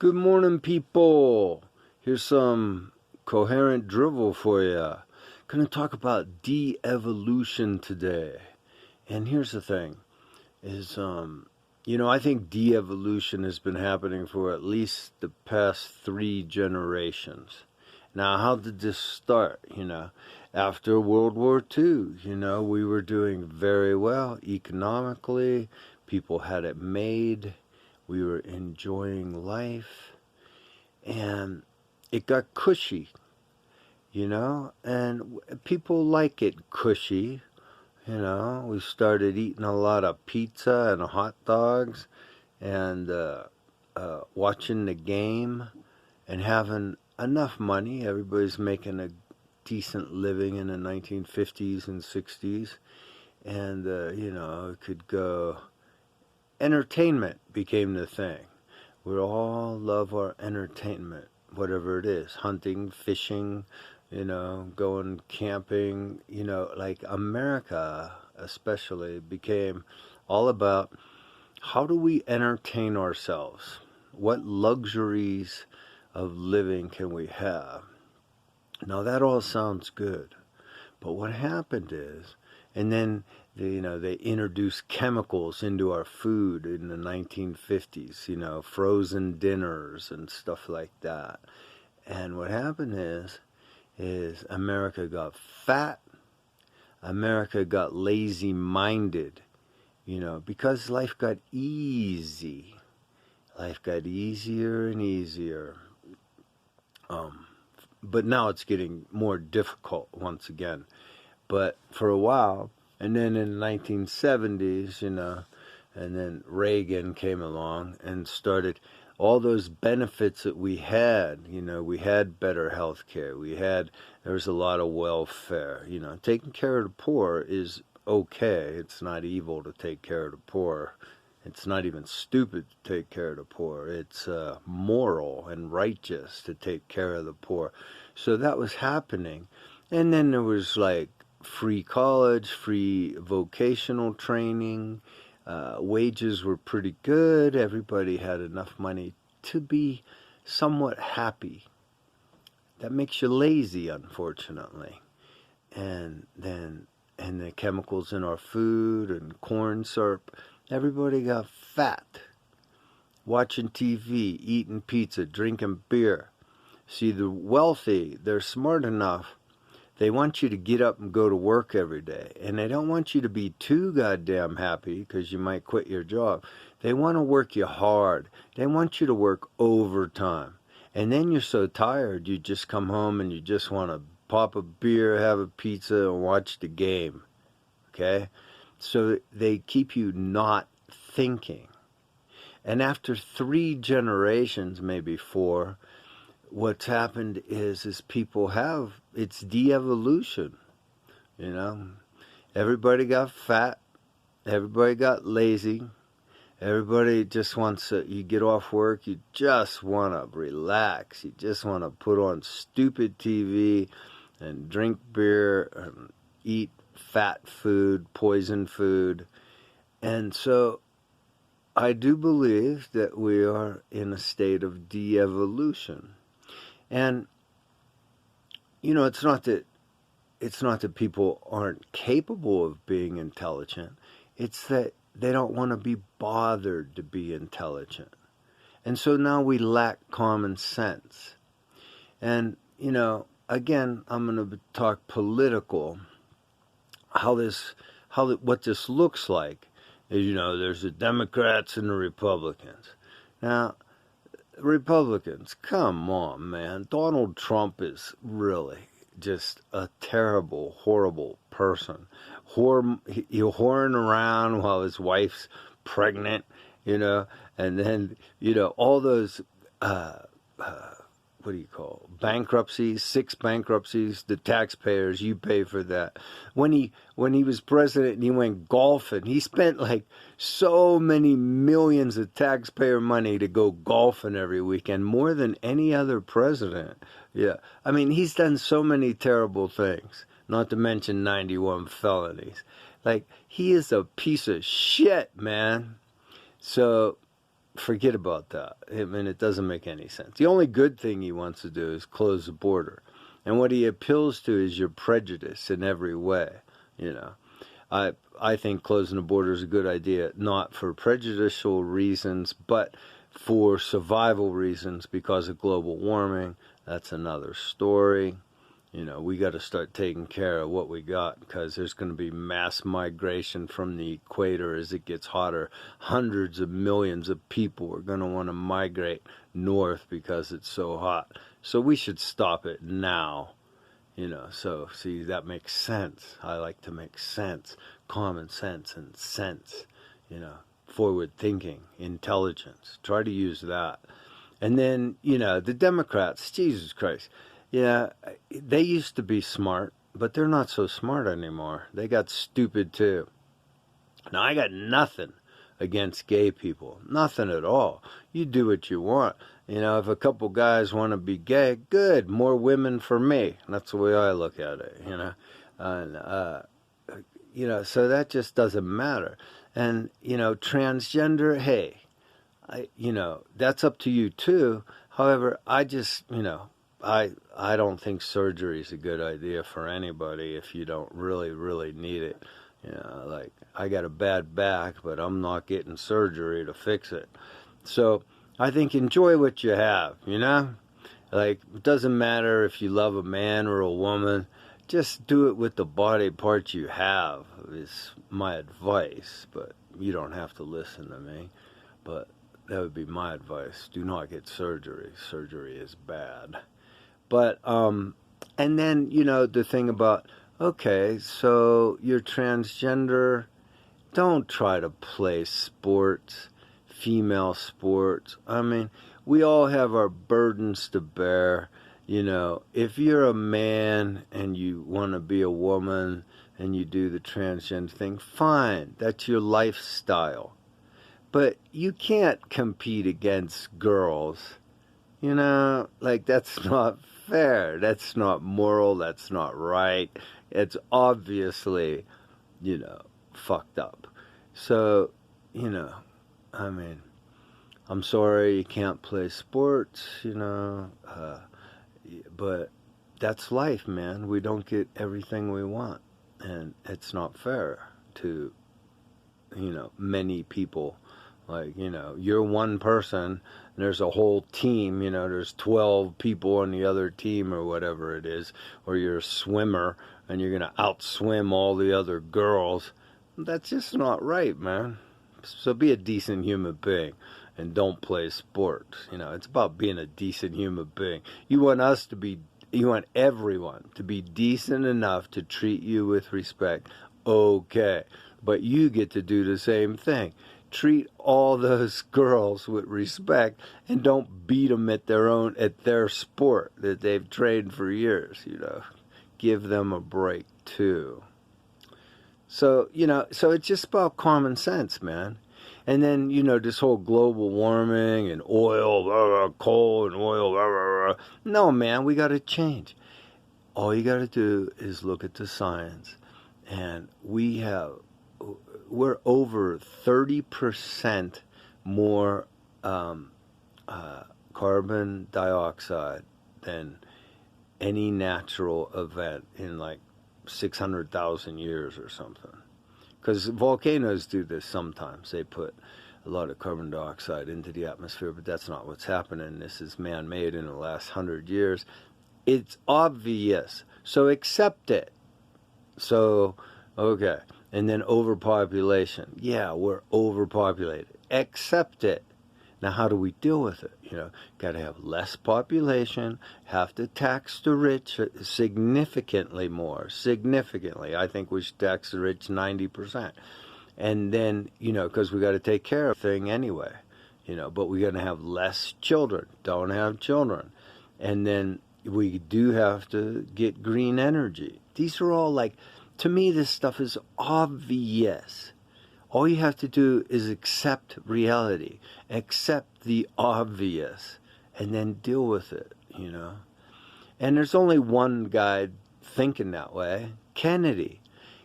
Good morning, people. Here's some coherent drivel for you. Gonna talk about de-evolution today. And here's the thing, is I think de-evolution has been happening for at least the past 3 generations. Now, how did this start? After World War II, we were doing very well economically. People had it made. We were enjoying life, and it got cushy, and people like it cushy. We started eating a lot of pizza and hot dogs, and watching the game, and having enough money. Everybody's making a decent living in the 1950s and 60s, and it could go. Entertainment became the thing. We all love our entertainment, whatever it is. Hunting, fishing, going camping. Like America especially became all about how do we entertain ourselves? What luxuries of living can we have? Now that all sounds good. But what happened is, and then they introduced chemicals into our food in the 1950s, frozen dinners and stuff like that. And what happened is America got fat, America got lazy-minded, because life got easy. Life got easier and easier. But now it's getting more difficult once again. But for a while, and then in the 1970s, and then Reagan came along and started all those benefits that we had. We had better health care. There was a lot of welfare. Taking care of the poor is okay. It's not evil to take care of the poor. It's not even stupid to take care of the poor. It's moral and righteous to take care of the poor. So that was happening. And then there was like free college, free vocational training. Wages were pretty good. Everybody had enough money to be somewhat happy. That makes you lazy, unfortunately. And the chemicals in our food and corn syrup, everybody got fat. Watching TV, eating pizza, drinking beer. See, the wealthy, they're smart enough. They want you to get up and go to work every day. And they don't want you to be too goddamn happy because you might quit your job. They want to work you hard. They want you to work overtime. And then you're so tired, you just come home and you just want to pop a beer, have a pizza, and watch the game. Okay? So they keep you not thinking. And after 3 generations, maybe 4, what's happened is people it's de-evolution. Everybody got fat, everybody got lazy, everybody just wants to, you get off work, you just want to relax, you just want to put on stupid TV and drink beer and eat fat food, poison food. And so I do believe that we are in a state of de-evolution. And it's not that people aren't capable of being intelligent. It's that they don't want to be bothered to be intelligent. And so now we lack common sense. And, again, I'm going to talk political. What this looks like is, there's the Democrats and the Republicans. Now, Republicans, come on, man. Donald Trump is really just a terrible, horrible person. He'll whoring around while his wife's pregnant, and then, all those, what do you call bankruptcies, 6 bankruptcies, the taxpayers, you pay for that. When he was president and he went golfing, he spent like so many millions of taxpayer money to go golfing every weekend, more than any other president. Yeah, I mean, he's done so many terrible things, not to mention 91 felonies. Like, he is a piece of shit, man. So forget about that. I mean, it doesn't make any sense. The only good thing he wants to do is close the border. And what he appeals to is your prejudice in every way, you know. I think closing the border is a good idea, not for prejudicial reasons, but for survival reasons because of global warming. That's another story. You know, we got to start taking care of what we got because there's going to be mass migration from the equator as it gets hotter. Hundreds of millions of people are going to want to migrate north because it's so hot. So we should stop it now. You know, so see, that makes sense. I like to make sense, common sense and sense, you know, forward thinking, intelligence. Try to use that. And then, you know, the Democrats, Jesus Christ. Yeah, they used to be smart, but they're not so smart anymore. They got stupid too. Now, I got nothing against gay people. Nothing at all. You do what you want. You know, if a couple guys want to be gay, good. More women for me. That's the way I look at it, you know. And, you know, so that just doesn't matter. And, you know, transgender, hey, you know, that's up to you too. However, I just, you know, I don't think surgery is a good idea for anybody if you don't really need it. You know, like, I got a bad back, but I'm not getting surgery to fix it. So I think enjoy what you have, you know? Like, it doesn't matter if you love a man or a woman. Just do it with the body parts you have is my advice. But you don't have to listen to me. But that would be my advice. Do not get surgery. Surgery is bad. But, and then, you know, the thing about, okay, so you're transgender, don't try to play sports, female sports. I mean, we all have our burdens to bear. You know, if you're a man and you want to be a woman and you do the transgender thing, fine, that's your lifestyle. But you can't compete against girls. You know, like, that's not fair. That's not moral. That's not right. It's obviously, you know, fucked up. So, you know, I mean, I'm sorry you can't play sports, you know, but that's life, man. We don't get everything we want. And it's not fair to, you know, many people. Like, you know, you're one person, and there's a whole team, you know, there's 12 people on the other team or whatever it is, or you're a swimmer, and you're going to outswim all the other girls. That's just not right, man. So be a decent human being, and don't play sports. You know, it's about being a decent human being. You want everyone to be decent enough to treat you with respect, okay. But you get to do the same thing. Treat all those girls with respect and don't beat them at their sport that they've trained for years, you know. Give them a break too. So, you know, so it's just about common sense, man. And then, you know, this whole global warming and oil, coal and oil, no, man, we got to change. All you got to do is look at the science. And we're over 30% more carbon dioxide than any natural event in like 600,000 years or something. Because volcanoes do this sometimes. They put a lot of carbon dioxide into the atmosphere, but that's not what's happening. This is man-made in the last 100 years. It's obvious. So accept it. So, okay. And then overpopulation. Yeah, we're overpopulated. Accept it. Now, how do we deal with it? You know, got to have less population, have to tax the rich significantly more. Significantly. I think we should tax the rich 90%. And then, you know, because we got to take care of the thing anyway. You know, but we're going to have less children. Don't have children. And then we do have to get green energy. These are all like, to me, this stuff is obvious. All you have to do is accept reality, accept the obvious, and then deal with it, you know. And there's only one guy thinking that way, Kennedy.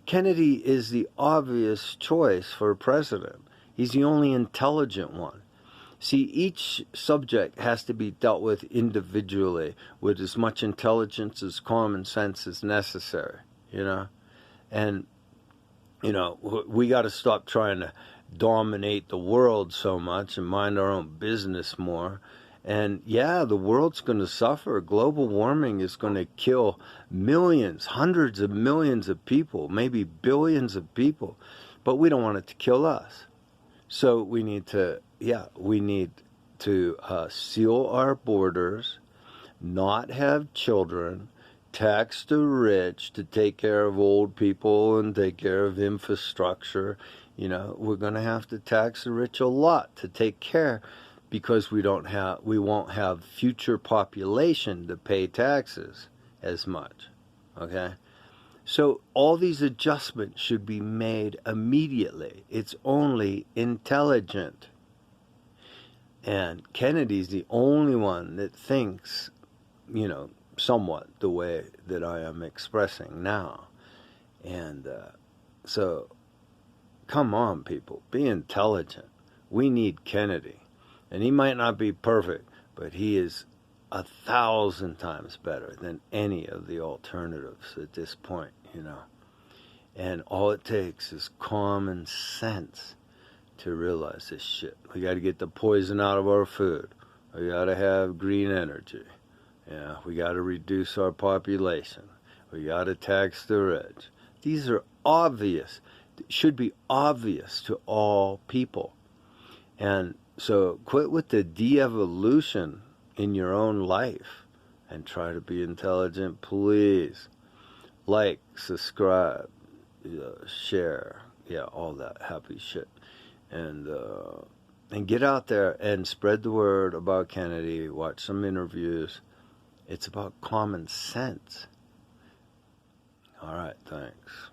Kennedy is the obvious choice for president. He's the only intelligent one. See, each subject has to be dealt with individually with as much intelligence as common sense is necessary, you know? And, you know, we got to stop trying to dominate the world so much and mind our own business more. And yeah, the world's going to suffer. Global warming is going to kill millions, hundreds of millions of people, maybe billions of people. But we don't want it to kill us. So we need to, seal our borders, not have children, tax the rich to take care of old people and take care of infrastructure. You know, we're going to have to tax the rich a lot to take care, because we won't have future population to pay taxes as much. Okay? So all these adjustments should be made immediately. It's only intelligent. And Kennedy's the only one that thinks, you know, somewhat the way that I am expressing now. And so, come on, people, be intelligent. We need Kennedy. And he might not be perfect, but he is 1,000 times better than any of the alternatives at this point, you know. And all it takes is common sense to realize this shit. We got to get the poison out of our food. We got to have green energy. Yeah, we got to reduce our population. We got to tax the rich. These are obvious, should be obvious to all people. And so quit with the de-evolution in your own life and try to be intelligent, please. Like, subscribe, share, all that happy shit. And get out there and spread the word about Kennedy. Watch some interviews. It's about common sense. All right, thanks.